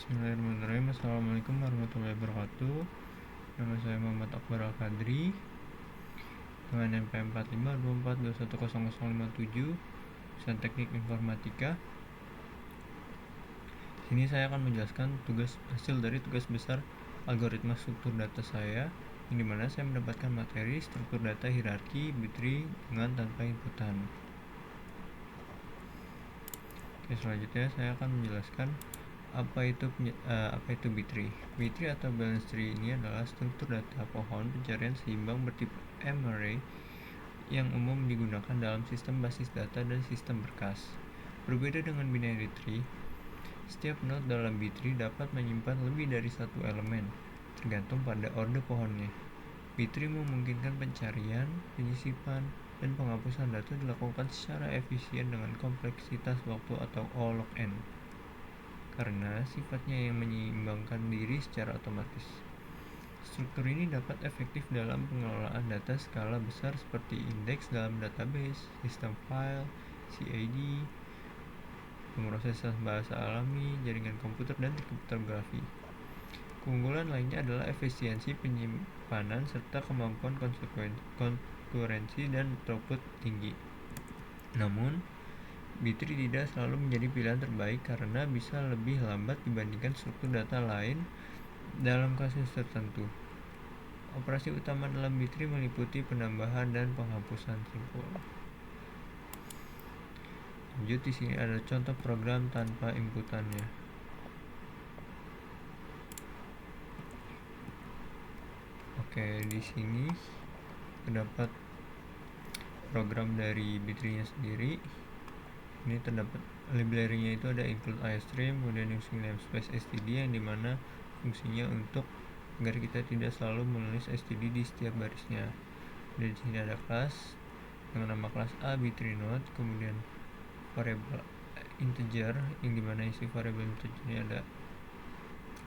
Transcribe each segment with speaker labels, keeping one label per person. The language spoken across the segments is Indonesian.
Speaker 1: Bismillahirrahmanirrahim. Assalamualaikum warahmatullahi wabarakatuh. Nama saya Muhammad Akbar Al-Kadri dengan NPM 4524210057, jurusan Teknik Informatika. Sini saya akan menjelaskan hasil dari tugas besar algoritma struktur data saya, yang dimana saya mendapatkan materi struktur data hierarki B-tree dengan tanpa inputan. Oke, selanjutnya saya akan menjelaskan apa itu B-tree. B-tree atau balance tree ini adalah struktur data pohon pencarian seimbang bertipe M-array yang umum digunakan dalam sistem basis data dan sistem berkas. Berbeda dengan binary tree, setiap node dalam B-tree dapat menyimpan lebih dari satu elemen, tergantung pada orde pohonnya. B-tree memungkinkan pencarian, penyisipan, dan penghapusan data dilakukan secara efisien dengan kompleksitas waktu atau O log n, karena sifatnya yang menyeimbangkan diri secara otomatis. Struktur ini dapat efektif dalam pengelolaan data skala besar seperti indeks dalam database, sistem file, CID, pemrosesan bahasa alami, jaringan komputer, dan kriptografi. Keunggulan lainnya adalah efisiensi penyimpanan serta kemampuan konkurensi dan throughput tinggi. Namun, B-tree tidak selalu menjadi pilihan terbaik karena bisa lebih lambat dibandingkan struktur data lain dalam kasus tertentu. Operasi utama dalam B-tree meliputi penambahan dan penghapusan simpul. Lanjut, di sini ada contoh program tanpa inputannya. Oke, di sini terdapat program dari B-tree-nya sendiri. Ini terdapat library-nya itu ada include iStream, kemudian using namespace std, yang dimana fungsinya untuk agar kita tidak selalu menulis std di setiap barisnya. Dan di sini ada kelas dengan nama kelas A B-tree node, kemudian variable integer, yang dimana isi variable integer ini ada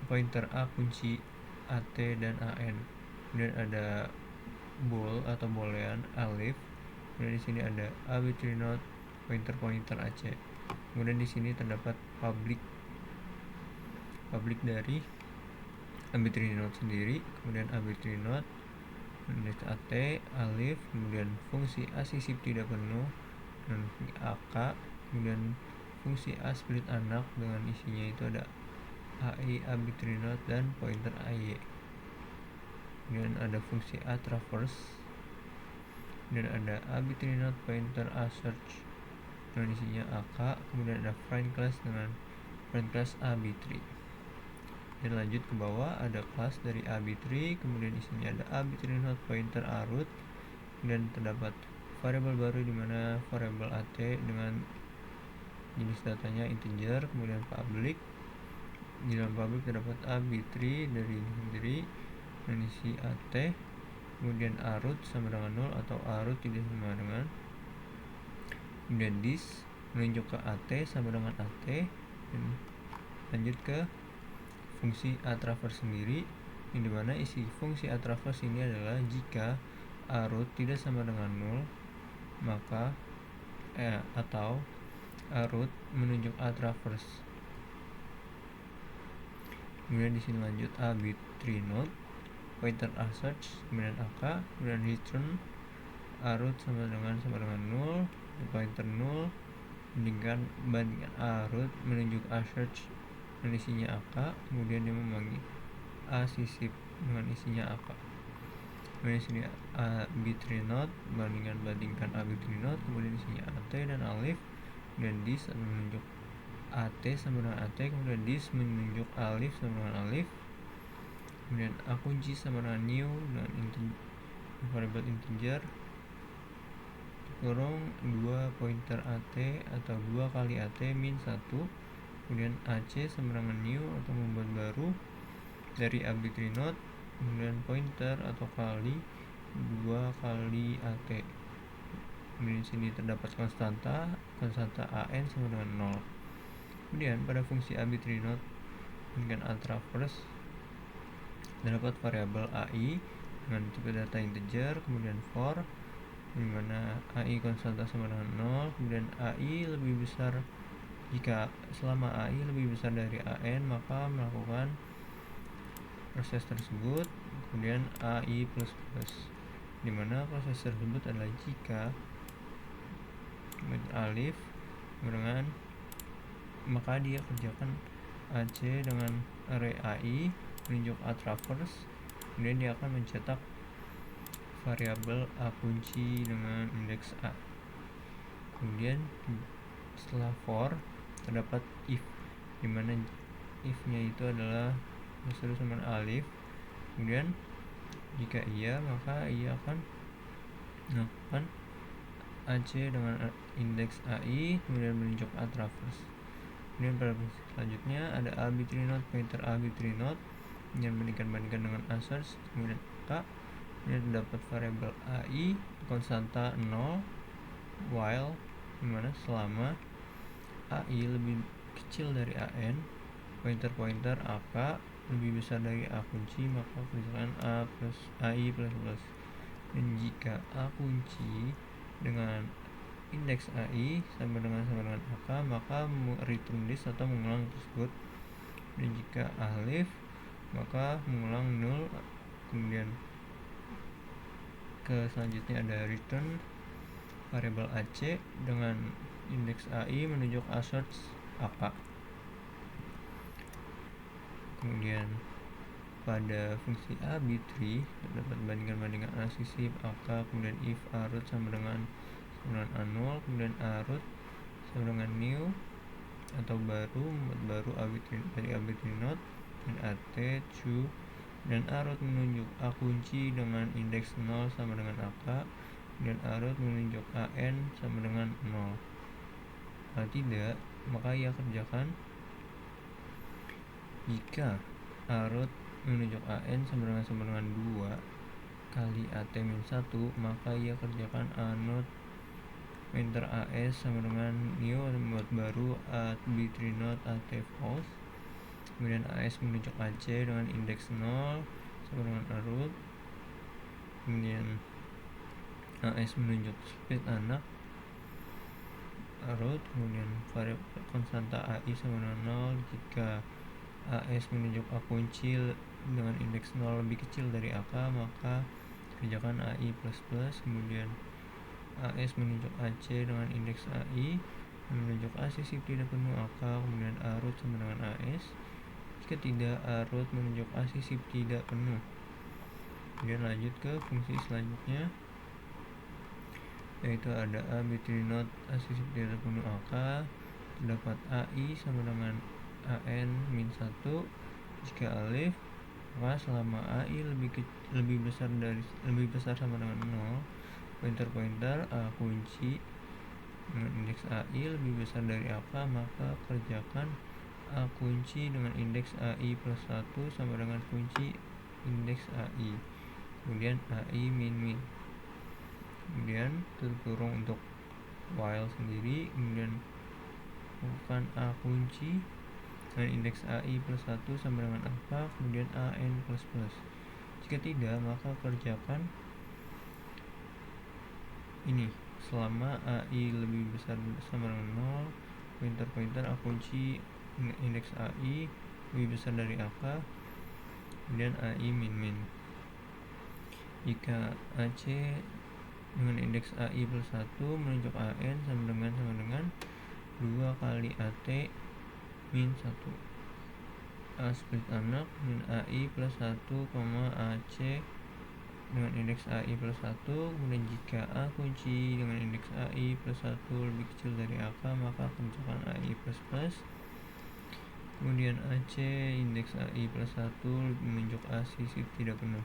Speaker 1: pointer A, kunci, AT, dan AN. Kemudian ada bool atau boolean alif. Kemudian di sini ada A B-tree node pointer AC. Kemudian di sini terdapat public dari A-B-tree node sendiri, kemudian A-B-tree node, indeks AT, alif, kemudian fungsi A sisip tidak penuh, dan AK, kemudian fungsi A split anak dengan isinya itu ada AI, A-B-tree node, dan pointer AY. Kemudian ada fungsi A traverse, kemudian ada A-B-tree node pointer A search dengan isinya AK, kemudian ada friend class dengan friend class A-B-tree. Dan lanjut ke bawah ada kelas dari A-B-tree, kemudian isinya ada A-B-tree node pointer A-root, dan terdapat variabel baru di mana variabel AT dengan jenis datanya integer, kemudian public. Di dalam public terdapat A-B-tree dari sendiri dan isi AT, kemudian A-root sama dengan 0 atau A-root tidak sama dengan, kemudian this menunjuk ke AT sama dengan AT, dan lanjut ke fungsi A-traverse sendiri, yang dimana isi fungsi A-traverse ini adalah jika A-root tidak sama dengan 0, maka atau A-root menunjuk A-traverse. Kemudian di sini lanjut A-B-tree node pointer A search, kemudian AK, kemudian return A-root sama dengan 0, pointer 0, bandingkan A-root menunjuk A search dengan isinya AK, kemudian dia memanggil A sisip dengan isinya AK. Kemudian sini A-B-tree node bandingkan A-B-tree node, kemudian isinya AT dan alif, kemudian this menunjuk AT sama dengan AT, kemudian this menunjuk alif sama dengan alif, kemudian A kunci sama dengan new dan variable integer kurung 2 pointer AT atau 2 kali AT min 1, kemudian AC sama dengan new atau membuat baru dari A-B-tree node, kemudian pointer atau kali 2 kali AT. Kemudian di sini terdapat konstanta AN sama dengan 0. Kemudian pada fungsi A-B-tree node dengan A-traverse terdapat variabel AI dengan tipe data integer, kemudian for, dimana AI konstanta sama dengan 0, kemudian AI lebih besar Jika selama AI lebih besar dari AN, maka melakukan proses tersebut kemudian AI++, dimana proses tersebut adalah jika alif dengan maka dia kerjakan AC dengan array AI menunjuk A traverse, kemudian dia akan mencetak variabel A kunci dengan indeks A. Kemudian setelah for terdapat if, dimana if-nya itu adalah seterusnya sama alif. Kemudian jika iya, maka ia akan melakukan AC dengan indeks AI kemudian menunjuk A traverse. Kemudian pada selanjutnya ada arbitrary node, pointer arbitrary node yang bandingkan dengan assert, kemudian K, kemudian terdapat variabel AI konstanta 0 while, dimana selama AI lebih kecil dari AN, pointer AK lebih besar dari A kunci, maka kerjakan AI plus. Dan jika A kunci dengan indeks AI sama dengan AK, maka return this atau mengulang tersebut. Dan jika alif, maka mengulang 0. Kemudian ke selanjutnya ada return variabel AC dengan indeks AI menunjuk assert AK. Kemudian pada fungsi arbitrary terdapat bandingan asisip AK, kemudian if arut sama dengan A0, kemudian arut sama dengan new atau baru arbitrary node, dan AT true, dan arut menunjuk A kunci dengan indeks 0 sama dengan AK, dan arut menunjuk AN sama dengan 0. Kalau tidak, maka ia kerjakan jika arut menunjuk AN sama dengan 2 kali AT-1, maka ia kerjakan A0 pointer AS sama dengan new membuat baru arbitrary node AT false. Kemudian AS menunjuk AC dengan indeks 0 sama dengan arut. Kemudian AS menunjuk split anak arut. Kemudian variabel konstanta AI sama dengan 0 jika AS menunjuk A kunci dengan indeks 0 lebih kecil dari AK, maka kerjakan AI++. Kemudian AS menunjuk AC dengan indeks AI menunjuk A sisip tidak penuh AK, kemudian arut sama dengan AS. Jika tidak, arut menunjuk A sisip tidak penuh. Kemudian lanjut ke fungsi selanjutnya, yaitu ada arbitrary node A sisip tidak penuh AK, terdapat AI sama dengan AN-1. Jika alif, maka selama AI lebih besar sama dengan 0, pointer A kunci dengan indeks AI lebih besar dari AK, maka kerjakan A kunci dengan indeks AI plus 1 sama dengan kunci indeks AI, kemudian AI min. Kemudian tutup kurung untuk while sendiri, kemudian lakukan A kunci dengan indeks AI plus 1 sama dengan apa, kemudian AN plus. Jika tidak, maka kerjakan ini selama AI lebih besar sama dengan 0, pointer A kunci indeks AI lebih besar dari AK, kemudian AI min. Jika AC dengan indeks AI plus 1 menunjuk AN sama dengan 2 kali AT min 1 A split anak min AI plus 1, AC dengan indeks AI plus 1. Kemudian jika A kunci dengan indeks AI plus 1 lebih kecil dari AK, maka kerjakan AI plus. Kemudian AC indeks AI plus 1 menunjuk A sisip tidak penuh.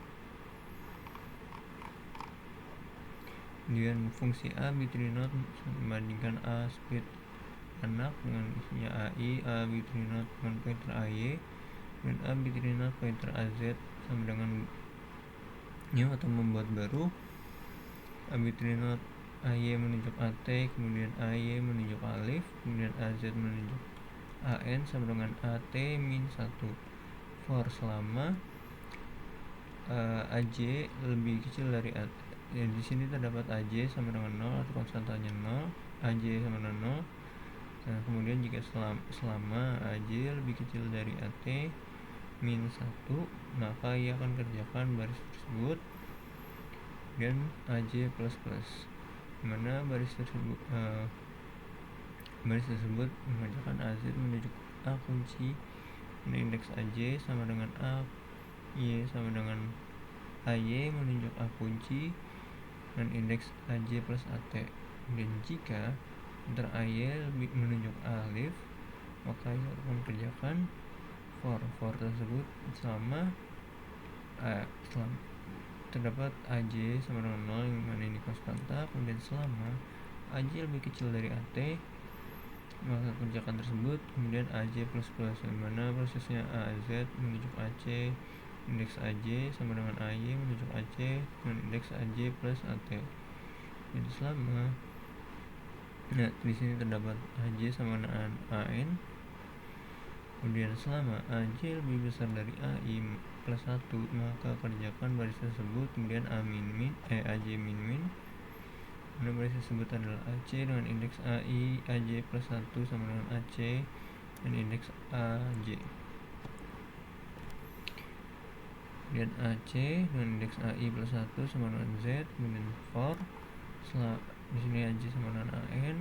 Speaker 1: Kemudian fungsi arbitrary node membandingkan A split anak dengan isinya AI, arbitrary node dengan pointer AY, dan arbitrary node pointer AZ sama dengan new atau membuat baru arbitrary node AY menunjuk AT, kemudian AY menunjuk alif, kemudian AZ menunjuk AN sama dengan AT min 1 for selama AJ lebih kecil dari AT. Ya, di sini terdapat AJ sama dengan 0 atau konstantanya 0, AJ sama dengan 0, Nah, kemudian jika selama AJ lebih kecil dari AT min 1, maka ia akan kerjakan baris tersebut dan AJ plus plus, mana baris tersebut mengerjakan AZ menuju A kunci dan indeks AJ sama dengan A Y sama dengan AY menunjuk A kunci dan indeks AJ plus AT. Dan jika antara AY lebih menunjuk alif, maka ia akan kerjakan for tersebut selama terdapat AJ sama dengan 0 yang mana ini konstanta. Kemudian selama AJ lebih kecil dari AT, maka kerjakan tersebut kemudian AJ plus plus, yang mana prosesnya AZ menunjuk AC, indeks AJ sama dengan AY menunjuk AC dan indeks AJ plus AT. Jadi selama di sini terdapat AJ sama dengan AN, kemudian selama AJ lebih besar dari AI plus 1, maka kerjakan baris tersebut kemudian AJ min min, mana baris tersebut adalah AC dengan indeks AI AJ plus 1 sama dengan AC dan indeks AJ. Kemudian AC dengan indeks AI plus 1 sama dengan Z, kemudian for di sini AJ sama dengan AN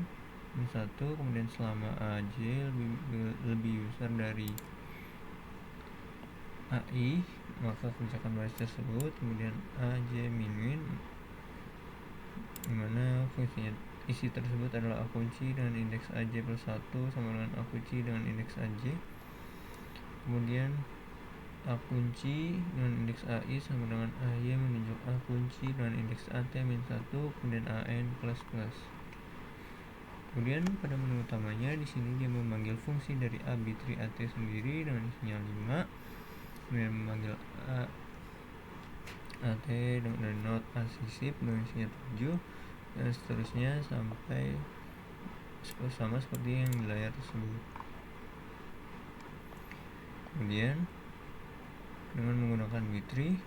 Speaker 1: min 1, kemudian selama AJ lebih besar dari AI, maka kerjakan baris tersebut kemudian AJ min min, dimana fungsinya isi tersebut adalah A kunci dengan indeks AJ plus 1 sama dengan A kunci dengan indeks AJ, kemudian A kunci dengan indeks AI sama dengan AY menunjuk A kunci dengan indeks AT min 1, kemudian AN plus plus. Kemudian pada menu utamanya di sini dia memanggil fungsi dari arbitry AT sendiri dengan isinya 5, kemudian memanggil AT dengan not asisip dengan isinya 7, dan seterusnya sampai sama seperti yang di layar tersebut. Kemudian dengan menggunakan B3,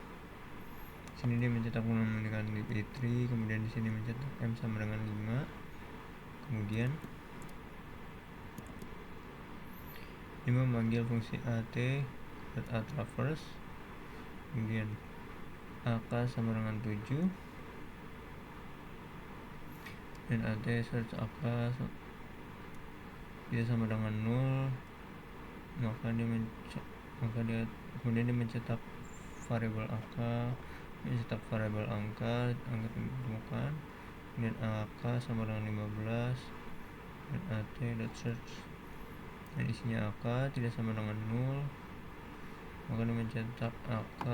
Speaker 1: sini dia mencetak menggunakan B3, kemudian di sini mencetak M sama dengan 5, kemudian dia memanggil fungsi AT A traverse, kemudian AK sama dengan 7 dan AT search AK tidak sama dengan 0, maka dia kemudian dia mencetak variabel AK, mencetak variabel angka yang ditemukan, kemudian AK sama dengan 15 dan AT dot search dan isinya AK tidak sama dengan 0, maka dia mencetak AK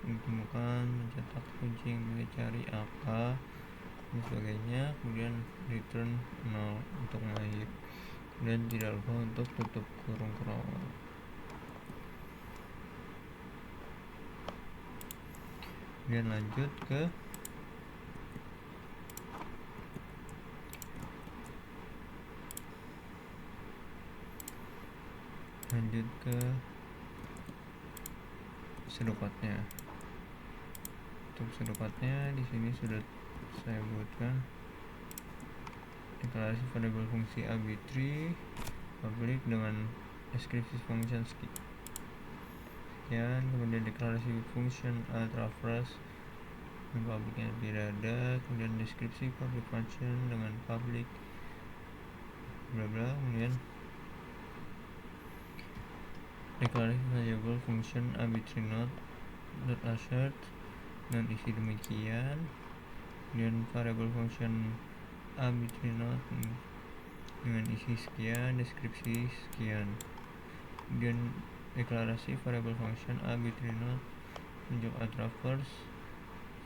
Speaker 1: yang ditemukan, mencetak kunci yang dicari AK dan sebagainya, kemudian return 0 untuk mengakhiri, kemudian tidak lupa untuk tutup kurung. Kemudian lanjut ke pseudocode-nya. Untuk pseudocode-nya di sini sudah saya buatkan deklarasi variabel fungsi arbitry public dengan deskripsi function sekian, kemudian deklarasi function A traverse dan publicnya tidak ada, kemudian deskripsi public function dengan public bla bla, kemudian deklarasi variable function arbitry node dot assert dan isi demikian, kemudian variable function arbitry node dengan isi sekian, deskripsi sekian, kemudian deklarasi variable function arbitry node menunjuk A traverse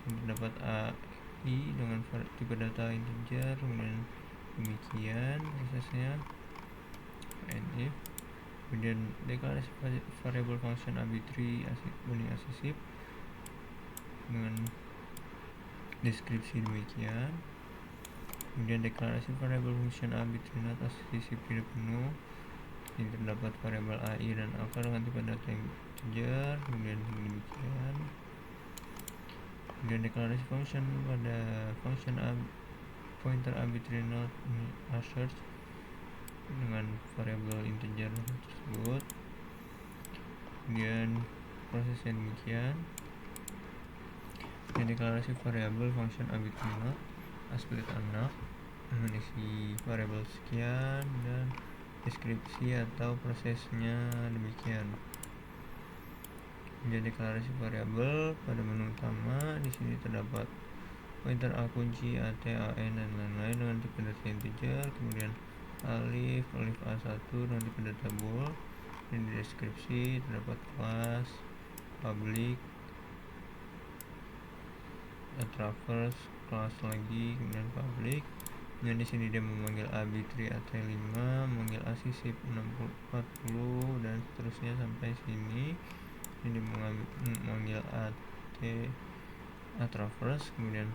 Speaker 1: terdapat AI dengan tipe data integer, kemudian demikian prosesnya, and if, kemudian deklarasi variable function arbitry asisip dengan deskripsi demikian, kemudian deklarasi variable function arbitry not asisip tidak penuh, ini terdapat variabel AI dan AK dengan tipe data integer, kemudian demikian, kemudian deklarasi function pada function pointer arbitry not assert dengan variabel integer tersebut. Kemudian prosesnya demikian. Dan deklarasi variabel function arbitrary split anak dengan isi variabel sekian dan deskripsi atau prosesnya demikian. Kemudian deklarasi variabel pada menu utama, di sini terdapat pointer a kunci, at, an dan lain-lain dengan tipe data integer, kemudian alif a1 dengan tipe data bool, dan di deskripsi terdapat kelas public, traverse, kelas lagi, kemudian public. Dan di sini dia memanggil arbitrary at5, memanggil asisip 40 dan seterusnya sampai sini. Ini memanggil at traverse, kemudian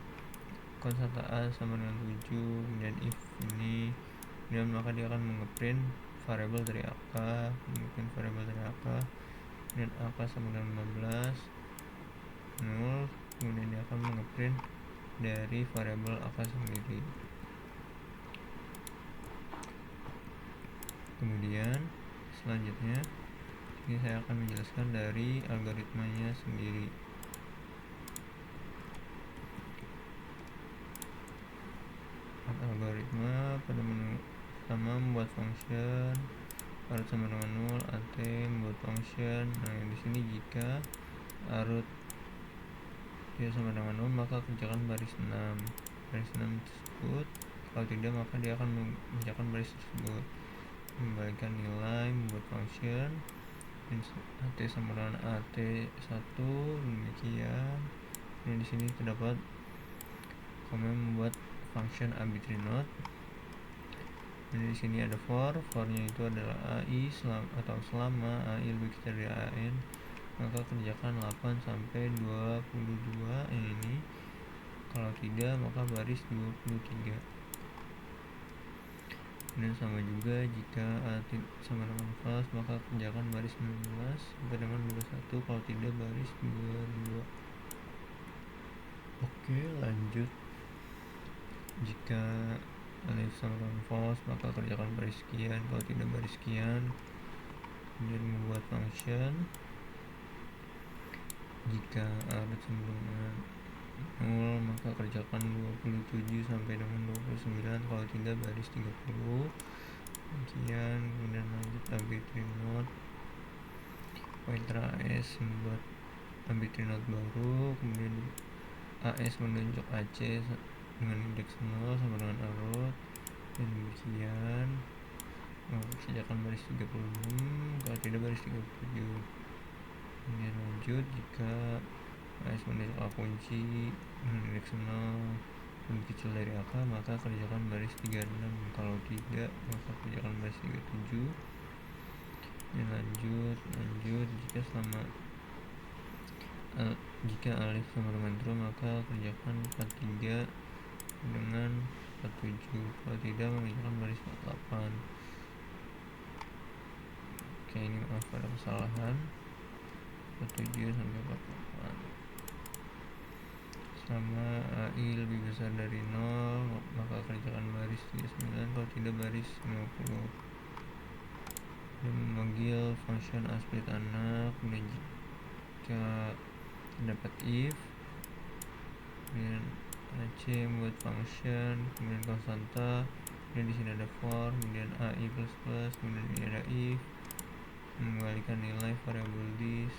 Speaker 1: konstanta a sama dengan 7, kemudian if ini, dan maka dia akan mengeprint variabel dari ak, kemudian ak sama dengan 15 0, kemudian dia akan mengeprint dari variabel ak sendiri. Kemudian selanjutnya ini saya akan menjelaskan dari algoritmanya sendiri. Algoritma pada menu pertama membuat function arut sama dengan 0, at membuat function. Nah, di sini jika arut dia sama dengan 0 maka kerjakan baris 6 tersebut. Kalau tidak maka dia akan mengerjakan baris tersebut. Membalikan nilai, membuat function at sama dengan at1 demikian. Dan di sini terdapat membuat function arbitrary not. Dan di sini ada for-nya itu adalah ai selama ai lebih kecil dari an, maka kerjakan 8 sampai 22 ini. Kalau tidak maka baris 23. Dan sama juga jika a sama dengan false maka kerjakan baris 19 sampai dengan 21, kalau tidak baris 22. Oke, lanjut. Jika alif sama dengan false maka kerjakan baris sekian, kalau tidak baris sekian. Kemudian membuat function jika arut sama dengan 0 maka kerjakan 27 sampai dengan 29, kalau tidak baris 30. Demikian. Kemudian lanjut arbitrary not, pointer as membuat arbitrary not baru, kemudian as menunjuk ac dengan indeks 0 sama dengan arut, dan demikian. Kerjakan baris 36, kalau tidak baris 37. Kemudian lanjut jika as menunjuk a kunci dengan indeks 0 lebih kecil dari ak maka kerjakan baris 36, kalau tidak maka kerjakan baris 37. Dan lanjut jika alif sama dengan true maka kerjakan 43 dengan 47, kalau tidak mengerjakan baris 48. Oke, ini maaf ada kesalahan, 47 sampai 48. Selama ai lebih besar dari 0 maka kerjakan baris 39, kalau tidak baris 50. Dan memanggil function split anak. Dan jika dapat if, kemudian ac membuat function, kemudian konstanta, dan di sini ada for, kemudian ai plus plus, kemudian ini ada if, mengembalikan nilai variabel this.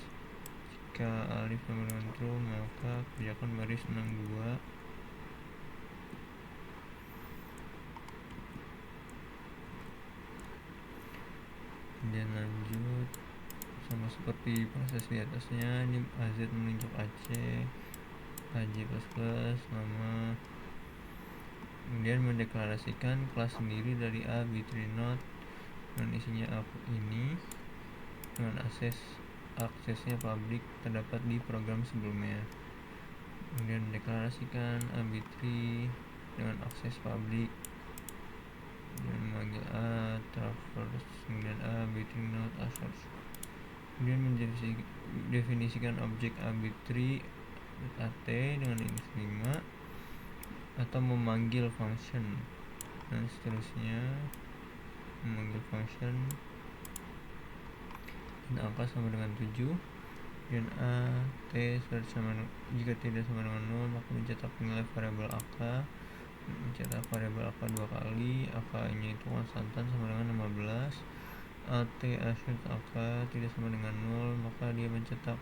Speaker 1: Jika alif sama dengan true maka kerjakan baris 62. Dan lanjut sama seperti proses di atasnya, ini az menunjuk ac, aj plus plus nama, kemudian mendeklarasikan kelas sendiri dari arbitrary not dan isinya ini dengan aksesnya public terdapat di program sebelumnya. Kemudian mendeklarasikan arbitrary dengan akses public dan memanggil a traverse, kemudian arbitrary not a source. Kemudian mendefinisikan objek arbitrary at dengan indeks 5 atau memanggil function dan seterusnya. memanggil function dan angka sama dengan 7, dan a t sama jika tidak sama dengan 0 maka mencetak nilai variabel ak, mencetak variabel ak 2 kali, ak nya itu konstantan sama dengan 15, at async ak tidak sama dengan 0 maka dia mencetak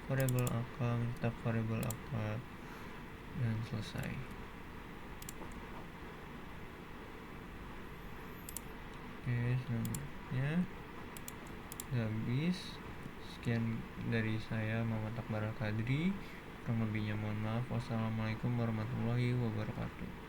Speaker 1: variabel ak, dan selesai. Oke, selanjutnya habis. Sekian dari saya, Muhammad Akbar Al-Qadri. Kurang lebihnya mohon maaf. Wassalamualaikum warahmatullahi wabarakatuh.